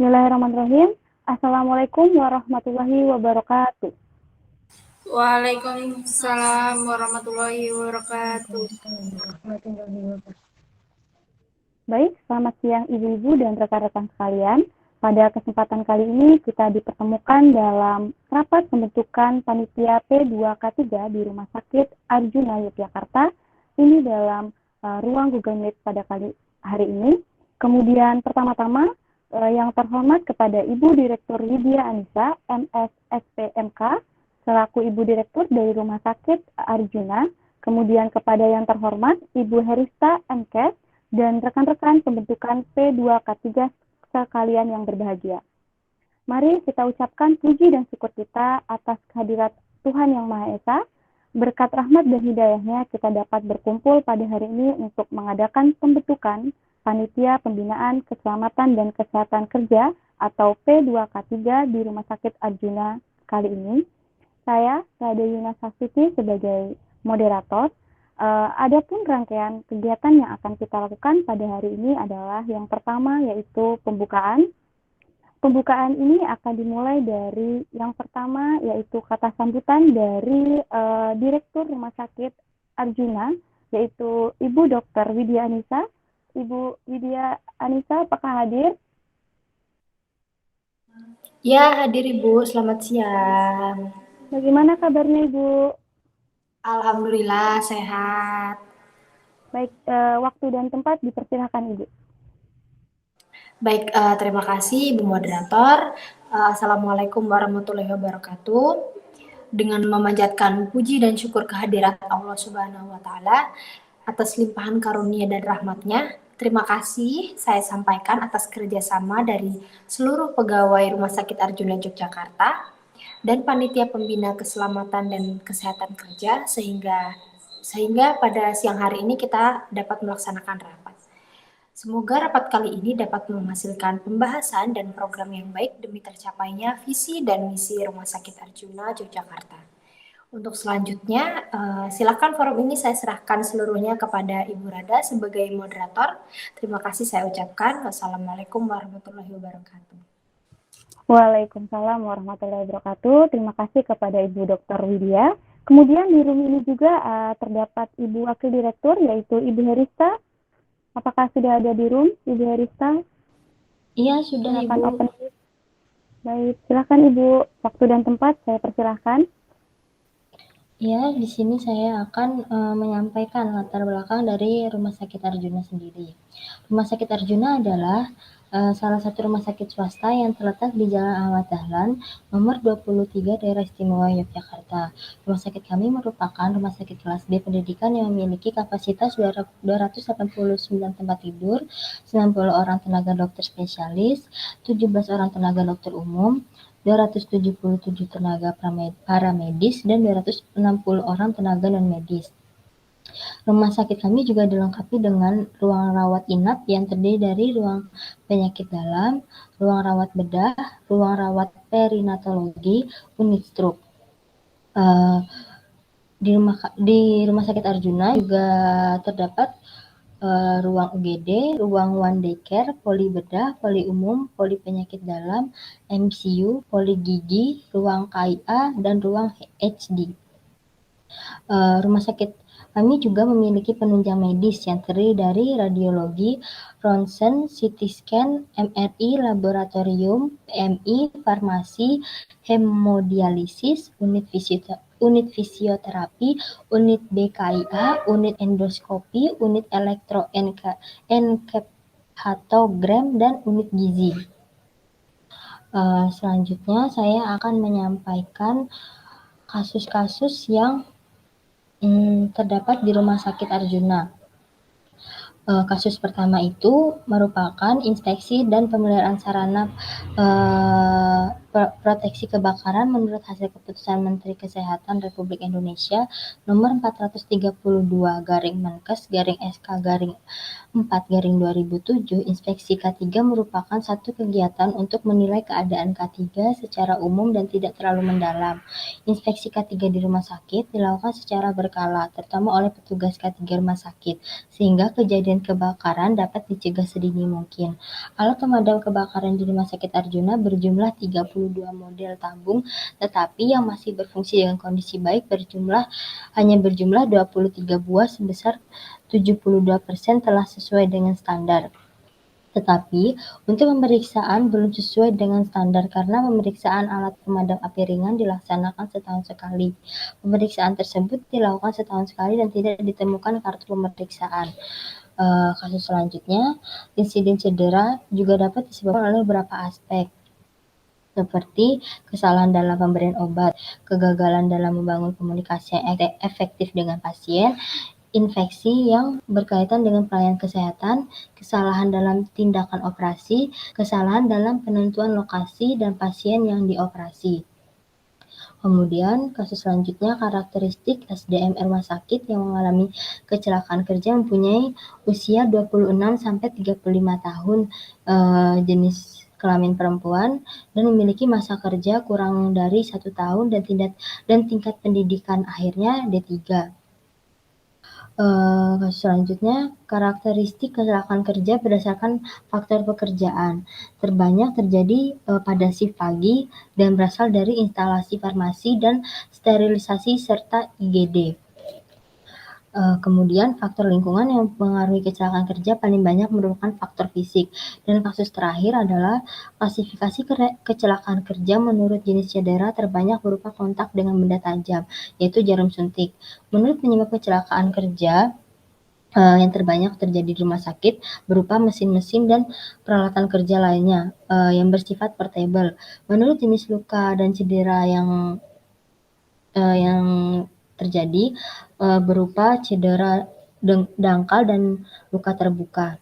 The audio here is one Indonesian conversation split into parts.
Bismillahirrahmanirrahim. Assalamualaikum warahmatullahi wabarakatuh. Waalaikumsalam warahmatullahi wabarakatuh. Baik, selamat siang ibu-ibu dan rekan-rekan sekalian. Pada kesempatan kali ini kita dipertemukan dalam rapat pembentukan panitia P2K3 di Rumah Sakit Arjuna Yogyakarta. Ini dalam ruang Google Meet pada hari ini. Kemudian pertama-tama yang terhormat kepada Ibu Direktur Widya Anissa, MSSPMK, selaku Ibu Direktur dari Rumah Sakit Arjuna. Kemudian kepada yang terhormat Ibu Herista MKes, dan rekan-rekan pembentukan P2K3 sekalian yang berbahagia. Mari kita ucapkan puji dan syukur kita atas kehadirat Tuhan Yang Maha Esa. Berkat rahmat dan hidayahnya kita dapat berkumpul pada hari ini untuk mengadakan pembentukan Panitia Pembinaan Keselamatan dan Kesehatan Kerja atau P2K3 di Rumah Sakit Arjuna kali ini. Saya, Rada Yuna Sastiti sebagai moderator. Adapun rangkaian kegiatan yang akan kita lakukan pada hari ini adalah yang pertama yaitu pembukaan. Pembukaan ini akan dimulai dari yang pertama yaitu kata sambutan dari Direktur Rumah Sakit Arjuna yaitu Ibu Dr. Widya Anissa. Ibu Widya Anissa apakah hadir? Ya, hadir Ibu. Selamat siang. Bagaimana kabarnya Ibu? Alhamdulillah sehat. Baik, waktu dan tempat dipersilakan Ibu. Baik, terima kasih Ibu Moderator. Assalamualaikum warahmatullahi wabarakatuh. Dengan memanjatkan puji dan syukur kehadirat Allah Subhanahu wa Ta'ala atas limpahan karunia dan rahmatnya, terima kasih saya sampaikan atas kerjasama dari seluruh pegawai Rumah Sakit Arjuna Yogyakarta dan Panitia Pembina Keselamatan dan Kesehatan Kerja sehingga pada siang hari ini kita dapat melaksanakan rapat. Semoga rapat kali ini dapat menghasilkan pembahasan dan program yang baik demi tercapainya visi dan misi Rumah Sakit Arjuna Yogyakarta. Untuk selanjutnya, silakan forum ini saya serahkan seluruhnya kepada Ibu Rada sebagai moderator. Terima kasih saya ucapkan. Wassalamualaikum warahmatullahi wabarakatuh. Waalaikumsalam warahmatullahi wabarakatuh. Terima kasih kepada Ibu Dr. Widya. Kemudian di room ini juga terdapat Ibu Wakil Direktur yaitu Ibu Herista. Apakah sudah ada di room Ibu Herista? Iya, sudah silakan Ibu. Open. Baik, silakan Ibu. Waktu dan tempat saya persilahkan. Ya, di sini saya akan menyampaikan latar belakang dari Rumah Sakit Arjuna sendiri. Rumah Sakit Arjuna adalah salah satu rumah sakit swasta yang terletak di Jalan Ahmad Dahlan, nomor 23, Daerah Istimewa Yogyakarta. Rumah sakit kami merupakan rumah sakit kelas B pendidikan yang memiliki kapasitas 289 tempat tidur, 90 orang tenaga dokter spesialis, 17 orang tenaga dokter umum, 277 tenaga paramedis, dan 260 orang tenaga non-medis. Rumah sakit kami juga dilengkapi dengan ruang rawat inap yang terdiri dari ruang penyakit dalam, ruang rawat bedah, ruang rawat perinatologi, unit stroke. Di rumah sakit Arjuna juga terdapat ruang UGD, ruang one day care, poli bedah, poli umum, poli penyakit dalam, MCU, poli gigi, ruang KIA, dan ruang HD. Rumah sakit kami juga memiliki penunjang medis yang terdiri dari radiologi, ronsen, CT scan, MRI, laboratorium, PMI, farmasi, hemodialisis, unit fisioterapi, unit BKIA, unit endoskopi, unit elektroenkefalogram, dan unit gizi. Selanjutnya saya akan menyampaikan kasus-kasus yang terdapat di Rumah Sakit Arjuna. Kasus pertama itu merupakan inspeksi dan pemeliharaan sarana proteksi kebakaran menurut hasil keputusan Menteri Kesehatan Republik Indonesia nomor 432 garing Menkes garing SK garing 4/2007, inspeksi K3 merupakan satu kegiatan untuk menilai keadaan K3 secara umum dan tidak terlalu mendalam. Inspeksi K3 di rumah sakit dilakukan secara berkala, terutama oleh petugas K3 rumah sakit, sehingga kejadian kebakaran dapat dicegah sedini mungkin. Alat pemadam kebakaran di Rumah Sakit Arjuna berjumlah 32 model tabung, tetapi yang masih berfungsi dengan kondisi baik hanya berjumlah 23 buah sebesar 72% telah sesuai dengan standar. Tetapi, untuk pemeriksaan belum sesuai dengan standar karena pemeriksaan alat pemadam api ringan dilaksanakan setahun sekali. Pemeriksaan tersebut dilakukan setahun sekali dan tidak ditemukan kartu pemeriksaan. Kasus selanjutnya, insiden cedera juga dapat disebabkan oleh beberapa aspek, seperti kesalahan dalam pemberian obat, kegagalan dalam membangun komunikasi yang efektif dengan pasien, infeksi yang berkaitan dengan pelayanan kesehatan, kesalahan dalam tindakan operasi, kesalahan dalam penentuan lokasi dan pasien yang dioperasi. Kemudian, kasus selanjutnya karakteristik SDM rumah sakit yang mengalami kecelakaan kerja mempunyai usia 26-35 tahun, jenis kelamin perempuan, dan memiliki masa kerja kurang dari 1 tahun dan tingkat pendidikan akhirnya D3. Selanjutnya, karakteristik kecelakaan kerja berdasarkan faktor pekerjaan. Terbanyak terjadi pada shift pagi dan berasal dari instalasi farmasi dan sterilisasi serta IGD. Kemudian faktor lingkungan yang mempengaruhi kecelakaan kerja paling banyak merupakan faktor fisik. Dan kasus terakhir adalah klasifikasi kecelakaan kerja menurut jenis cedera terbanyak berupa kontak dengan benda tajam, yaitu jarum suntik. Menurut penyebab kecelakaan kerja, yang terbanyak terjadi di rumah sakit berupa mesin-mesin dan peralatan kerja lainnya yang bersifat portable. Menurut jenis luka dan cedera yang terjadi berupa cedera dangkal dan luka terbuka.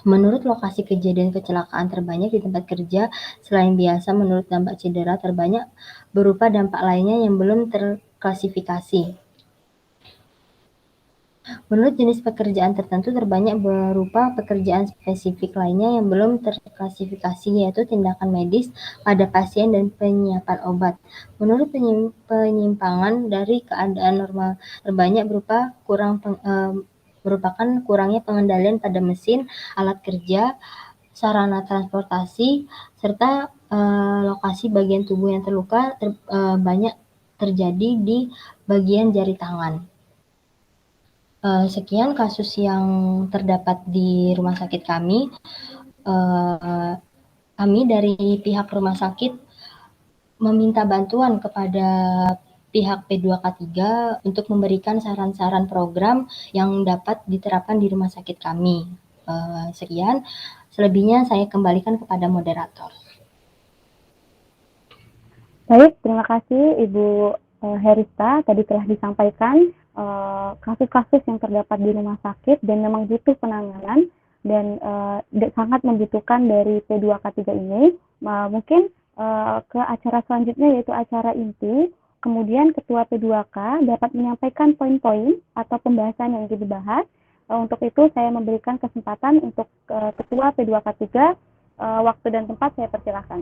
Menurut lokasi kejadian kecelakaan terbanyak di tempat kerja, selain biasa menurut dampak cedera terbanyak berupa dampak lainnya yang belum terklasifikasi. Menurut jenis pekerjaan tertentu terbanyak berupa pekerjaan spesifik lainnya yang belum terklasifikasi, yaitu tindakan medis pada pasien dan penyiapan obat. Menurut penyimpangan dari keadaan normal terbanyak merupakan kurangnya pengendalian pada mesin, alat kerja, sarana transportasi, serta lokasi bagian tubuh yang terluka banyak terjadi di bagian jari tangan. Sekian kasus yang terdapat di rumah sakit kami. Kami dari pihak rumah sakit meminta bantuan kepada pihak P2K3 untuk memberikan saran-saran program yang dapat diterapkan di rumah sakit kami. Sekian, selebihnya saya kembalikan kepada moderator. Baik, terima kasih Ibu Herista. Tadi telah disampaikan kasus-kasus yang terdapat di rumah sakit dan memang butuh penanganan dan sangat membutuhkan dari P2K3 ini. Mungkin ke acara selanjutnya yaitu acara inti, kemudian Ketua P2K dapat menyampaikan poin-poin atau pembahasan yang ingin dibahas. Untuk itu saya memberikan kesempatan untuk Ketua P2K3, waktu dan tempat saya persilahkan.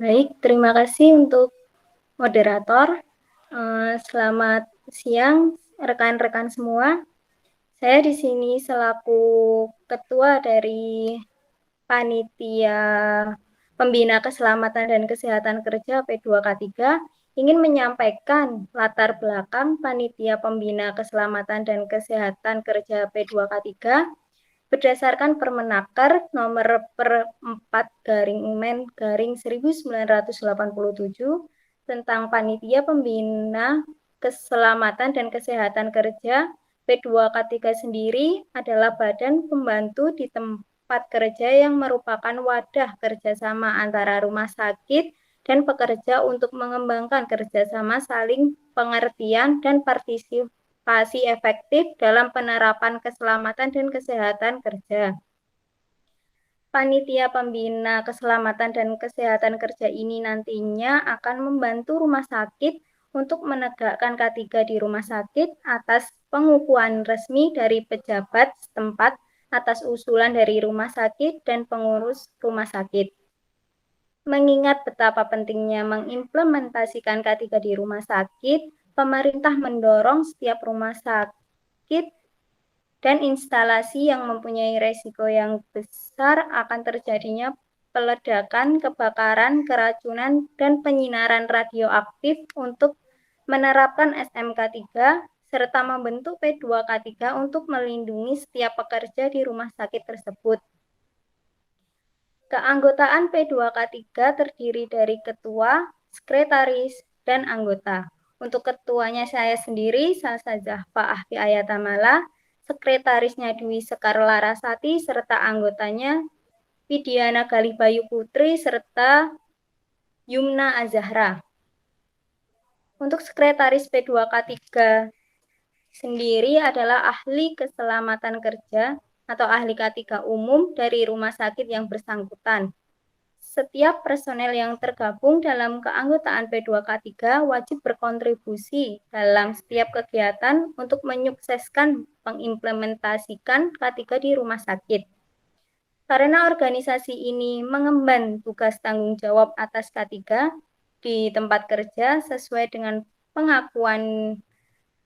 Baik, terima kasih untuk moderator. Selamat siang rekan-rekan semua. Saya di sini selaku ketua dari Panitia Pembina Keselamatan dan Kesehatan Kerja P2K3 ingin menyampaikan latar belakang Panitia Pembina Keselamatan dan Kesehatan Kerja P2K3 berdasarkan Permenaker nomor 4/Men/1987 tentang Panitia Pembina Keselamatan dan Kesehatan Kerja. P2K3 sendiri adalah badan pembantu di tempat kerja yang merupakan wadah kerjasama antara rumah sakit dan pekerja untuk mengembangkan kerjasama saling pengertian dan partisipasi efektif dalam penerapan keselamatan dan kesehatan kerja. Panitia Pembina Keselamatan dan Kesehatan Kerja ini nantinya akan membantu rumah sakit untuk menegakkan K3 di rumah sakit atas pengukuhan resmi dari pejabat setempat atas usulan dari rumah sakit dan pengurus rumah sakit. Mengingat betapa pentingnya mengimplementasikan K3 di rumah sakit, pemerintah mendorong setiap rumah sakit dan instalasi yang mempunyai resiko yang besar akan terjadinya peledakan, kebakaran, keracunan, dan penyinaran radioaktif untuk menerapkan SMK3 serta membentuk P2K3 untuk melindungi setiap pekerja di rumah sakit tersebut. Keanggotaan P2K3 terdiri dari ketua, sekretaris, dan anggota. Untuk ketuanya saya sendiri, Salsazah Pak Ahfi Ayatamala, sekretarisnya Dwi Sekar Larasati, serta anggotanya Widiana Galibayu Putri, serta Yumna Azahra. Untuk sekretaris P2K3 sendiri adalah ahli keselamatan kerja atau ahli K3 umum dari rumah sakit yang bersangkutan. Setiap personel yang tergabung dalam keanggotaan P2K3 wajib berkontribusi dalam setiap kegiatan untuk menyukseskan mengimplementasikan K3 di rumah sakit. Karena organisasi ini mengemban tugas tanggung jawab atas K3 di tempat kerja sesuai dengan pengakuan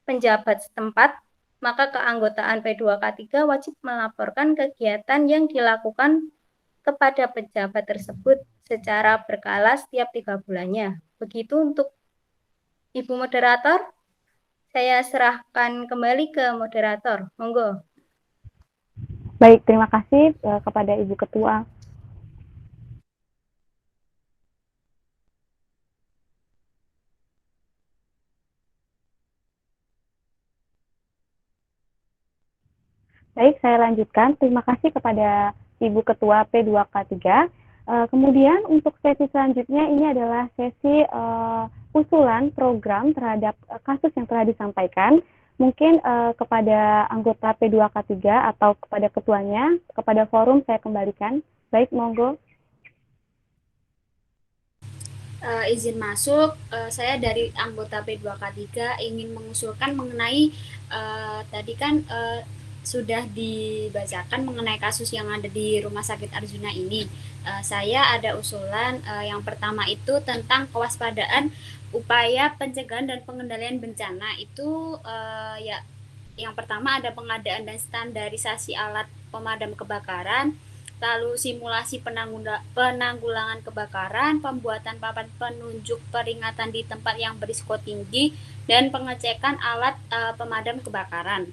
penjabat setempat, maka keanggotaan P2K3 wajib melaporkan kegiatan yang dilakukan kepada pejabat tersebut secara berkala setiap 3 bulannya. Begitu untuk Ibu Moderator, saya serahkan kembali ke moderator. Monggo. Baik, terima kasih kepada Ibu Ketua. Baik, saya lanjutkan. Terima kasih kepada Ibu Ketua P2K3. Kemudian untuk sesi selanjutnya ini adalah sesi usulan program terhadap kasus yang telah disampaikan. Mungkin kepada anggota P2K3 atau kepada ketuanya, kepada forum saya kembalikan. Baik, monggo. Izin masuk, saya dari anggota P2K3 ingin mengusulkan mengenai tadi kan sudah dibacakan mengenai kasus yang ada di Rumah Sakit Arjuna ini. Saya ada usulan yang pertama itu tentang kewaspadaan upaya pencegahan dan pengendalian bencana itu ya yang pertama ada pengadaan dan standarisasi alat pemadam kebakaran, lalu simulasi penanggulangan kebakaran, pembuatan papan penunjuk peringatan di tempat yang berisiko tinggi, dan pengecekan alat pemadam kebakaran.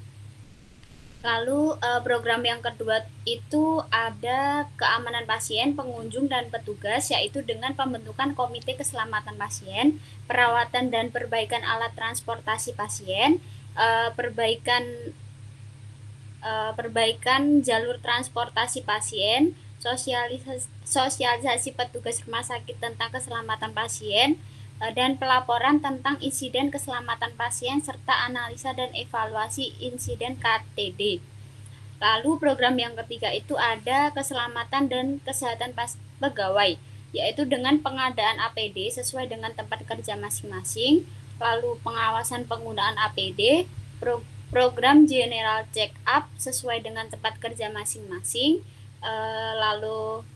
Lalu program yang kedua itu ada keamanan pasien, pengunjung, dan petugas, yaitu dengan pembentukan komite keselamatan pasien, perawatan dan perbaikan alat transportasi pasien, perbaikan jalur transportasi pasien, sosialisasi petugas rumah sakit tentang keselamatan pasien, dan pelaporan tentang insiden keselamatan pasien serta analisa dan evaluasi insiden KTD. Lalu program yang ketiga itu ada keselamatan dan kesehatan pegawai, yaitu dengan pengadaan APD sesuai dengan tempat kerja masing-masing, lalu pengawasan penggunaan APD, program general check up sesuai dengan tempat kerja masing-masing, lalu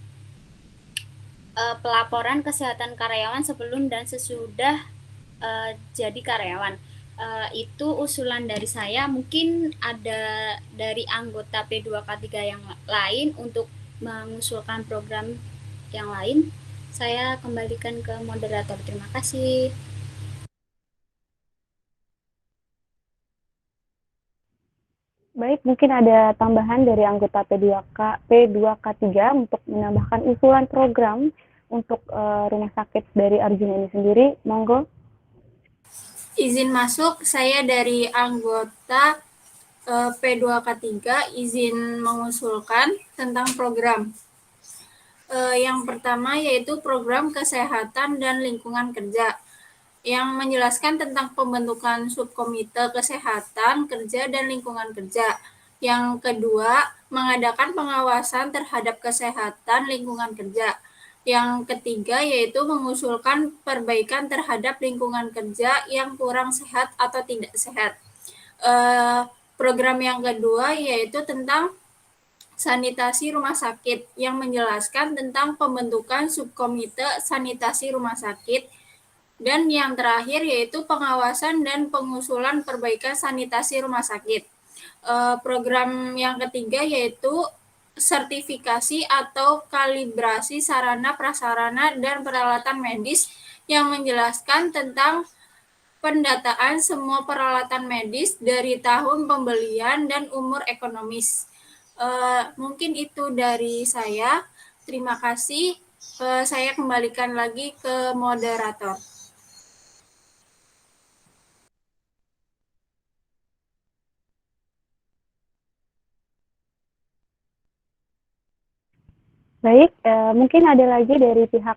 pelaporan kesehatan karyawan sebelum dan sesudah jadi karyawan. Itu usulan dari saya. Mungkin ada dari anggota P2K3 yang lain untuk mengusulkan program yang lain. Saya kembalikan ke moderator. Terima kasih. Baik, mungkin ada tambahan dari anggota P2K3 untuk menambahkan usulan program untuk rumah sakit dari Arjuna ini sendiri. Monggo. Izin masuk, saya dari anggota P2K3 izin mengusulkan tentang program. Yang pertama yaitu program kesehatan dan lingkungan kerja, yang menjelaskan tentang pembentukan subkomite kesehatan kerja dan lingkungan kerja. Yang kedua, mengadakan pengawasan terhadap kesehatan lingkungan kerja. Yang ketiga yaitu mengusulkan perbaikan terhadap lingkungan kerja yang kurang sehat atau tidak sehat. Program yang kedua yaitu tentang sanitasi rumah sakit yang menjelaskan tentang pembentukan subkomite sanitasi rumah sakit. Dan yang terakhir yaitu pengawasan dan pengusulan perbaikan sanitasi rumah sakit. Program yang ketiga yaitu sertifikasi atau kalibrasi sarana prasarana dan peralatan medis yang menjelaskan tentang pendataan semua peralatan medis dari tahun pembelian dan umur ekonomis. Mungkin itu dari saya. Terima kasih. Saya kembalikan lagi ke moderator. Baik, mungkin ada lagi dari pihak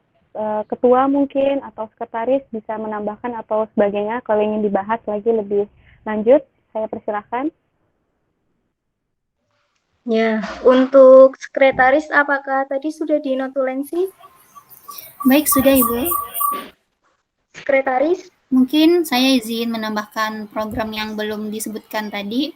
ketua mungkin atau sekretaris bisa menambahkan atau sebagainya kalau ingin dibahas lagi lebih lanjut, saya persilahkan. Ya, untuk sekretaris apakah tadi sudah dinotulensi? Baik, sudah Ibu. Sekretaris? Mungkin saya izin menambahkan program yang belum disebutkan tadi.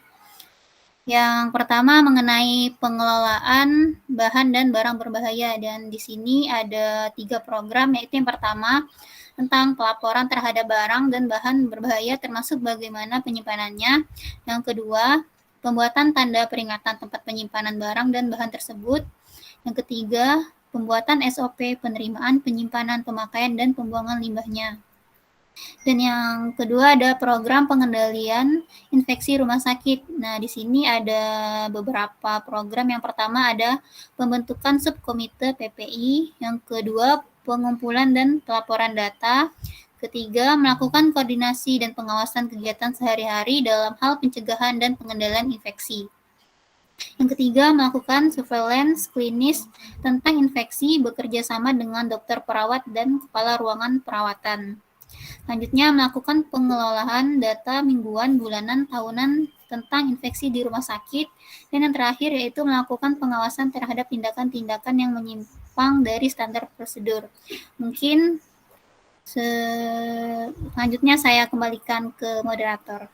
Yang pertama mengenai pengelolaan bahan dan barang berbahaya, dan di sini ada 3 program, yaitu yang pertama tentang pelaporan terhadap barang dan bahan berbahaya termasuk bagaimana penyimpanannya. Yang kedua, pembuatan tanda peringatan tempat penyimpanan barang dan bahan tersebut. Yang ketiga, pembuatan SOP penerimaan, penyimpanan, pemakaian, dan pembuangan limbahnya. Dan yang kedua ada program pengendalian infeksi rumah sakit. Nah, di sini ada beberapa program. Yang pertama ada pembentukan subkomite PPI, yang kedua pengumpulan dan pelaporan data, ketiga melakukan koordinasi dan pengawasan kegiatan sehari-hari dalam hal pencegahan dan pengendalian infeksi. Yang ketiga, melakukan surveillance klinis tentang infeksi bekerja sama dengan dokter perawat dan kepala ruangan perawatan. Selanjutnya, melakukan pengelolaan data mingguan, bulanan, tahunan tentang infeksi di rumah sakit. Dan yang terakhir yaitu melakukan pengawasan terhadap tindakan-tindakan yang menyimpang dari standar prosedur. Mungkin selanjutnya saya kembalikan ke moderator.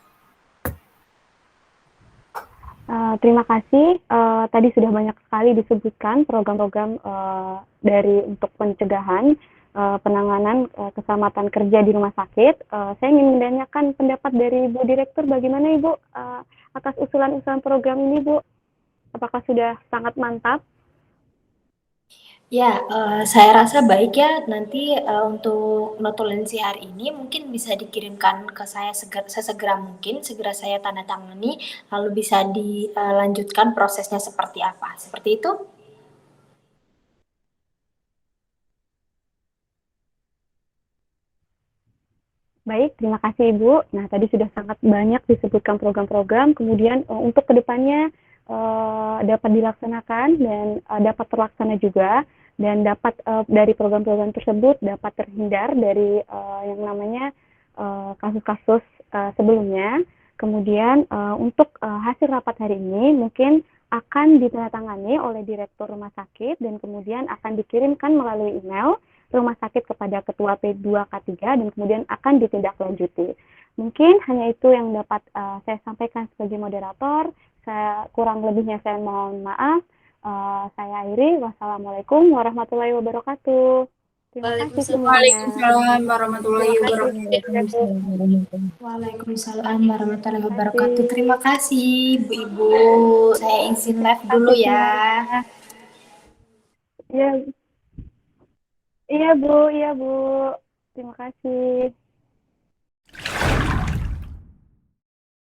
Terima kasih. Tadi sudah banyak sekali disebutkan program-program dari untuk pencegahan penanganan keselamatan kerja di rumah sakit. Saya ingin menanyakan pendapat dari Bu Direktur, bagaimana Ibu atas usulan-usulan program ini, Bu? Apakah sudah sangat mantap? Ya, saya rasa baik ya. Nanti untuk notulensi hari ini mungkin bisa dikirimkan ke saya sesegera mungkin, segera saya tanda tangani, lalu bisa dilanjutkan prosesnya seperti apa. Seperti itu? Baik, terima kasih Ibu. Nah, tadi sudah sangat banyak disebutkan program-program, kemudian untuk kedepannya dapat dilaksanakan dan dapat terlaksana juga, dan dapat dari program-program tersebut dapat terhindar dari yang namanya kasus-kasus sebelumnya. Kemudian untuk hasil rapat hari ini mungkin akan ditandatangani oleh Direktur Rumah Sakit dan kemudian akan dikirimkan melalui email rumah sakit kepada Ketua P2K3 dan kemudian akan ditindaklanjuti. Mungkin hanya itu yang dapat saya sampaikan sebagai moderator. Kurang lebihnya saya mohon maaf. Saya akhiri. Wassalamualaikum warahmatullahi wabarakatuh. Terima kasih semuanya. Waalaikumsalam warahmatullahi wabarakatuh. Waalaikumsalam warahmatullahi wabarakatuh. Terima kasih Bu Ibu. Saya izin live dulu ya. Iya, iya Bu. Terima kasih.